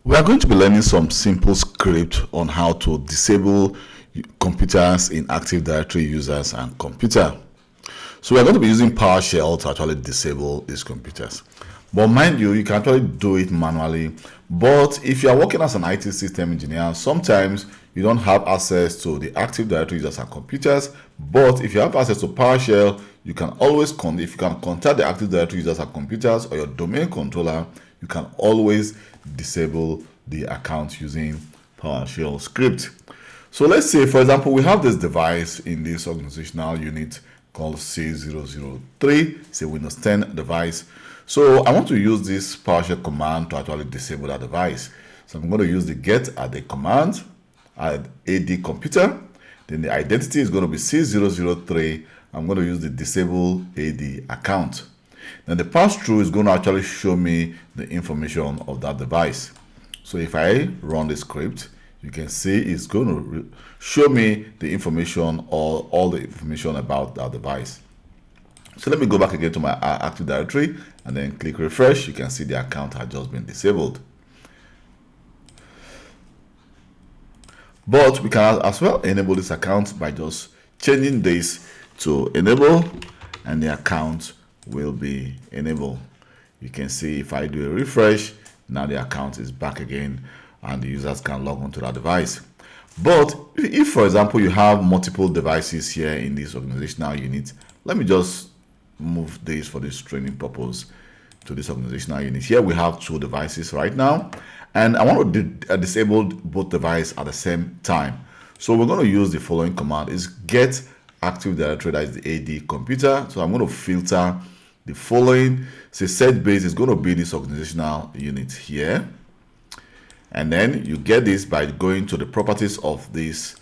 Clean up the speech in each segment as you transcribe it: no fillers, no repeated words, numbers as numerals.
We are going to be learning some simple script on how to disable computers in Active Directory users and computer. So we are going to be using PowerShell to actually disable these computers. But mind you, you can actually do it manually. But if you are working as an IT system engineer, sometimes you don't have access to the Active Directory users and computers. But if you have access to PowerShell, you can always if you can contact the Active Directory users and computers or your domain controller, you can always disable the account using PowerShell script. So let's say, for example, we have this device in this organizational unit called C003. It's a Windows 10 device. So I want to use this PowerShell command to actually disable that device. So I'm going to use the Get-ADComputer, AD-computer. Then the identity is going to be C003. I'm going to use the disable-AD-account. Then the PassThru is going to actually show me the information of that device. So if I run the script, you can see it's going to show me the information or all the information about that device. So let me go back again to my Active Directory and then click refresh. You can see the account has just been disabled. But we can as well enable this account by just changing this to enable, and the account will be enabled. You can see if I do a refresh, now the account is back again and the users can log onto that device. But if, for example, you have multiple devices here in this organizational unit, let me just move this for this training purpose to this organizational unit. Here we have two devices right now, and I want to disable both devices at the same time. So we're going to use the following command: is get Active Directory, that is the AD computer. So I'm going to filter the following. So SearchBase is going to be this organizational unit here, and then you get this by going to the properties of this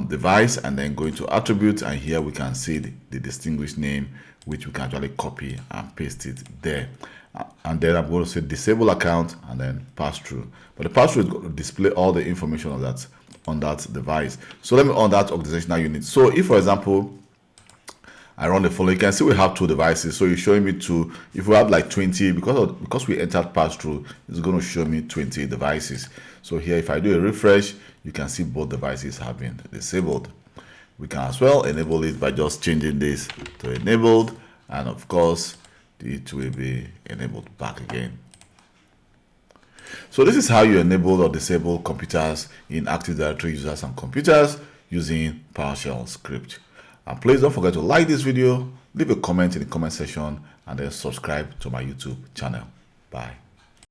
device and then going to attributes, and here we can see the distinguished name, which we can actually copy and paste it there. And then I'm going to say disable account and then PassThru. But the PassThru is going to display all the information of that on that device. So let me on that organizational unit. So if, for example, I run the following, you can see we have two devices. So you're showing me two. If we have like 20, because we entered PassThru, it's going to show me 20 devices. So here, if I do a refresh, you can see both devices have been disabled. We can as well enable it by just changing this to enabled, and of course it will be enabled back again. So this is how you enable or disable computers in Active Directory users and computers using PowerShell script. And please don't forget to like this video, leave a comment in the comment section, and then subscribe to my YouTube channel. Bye.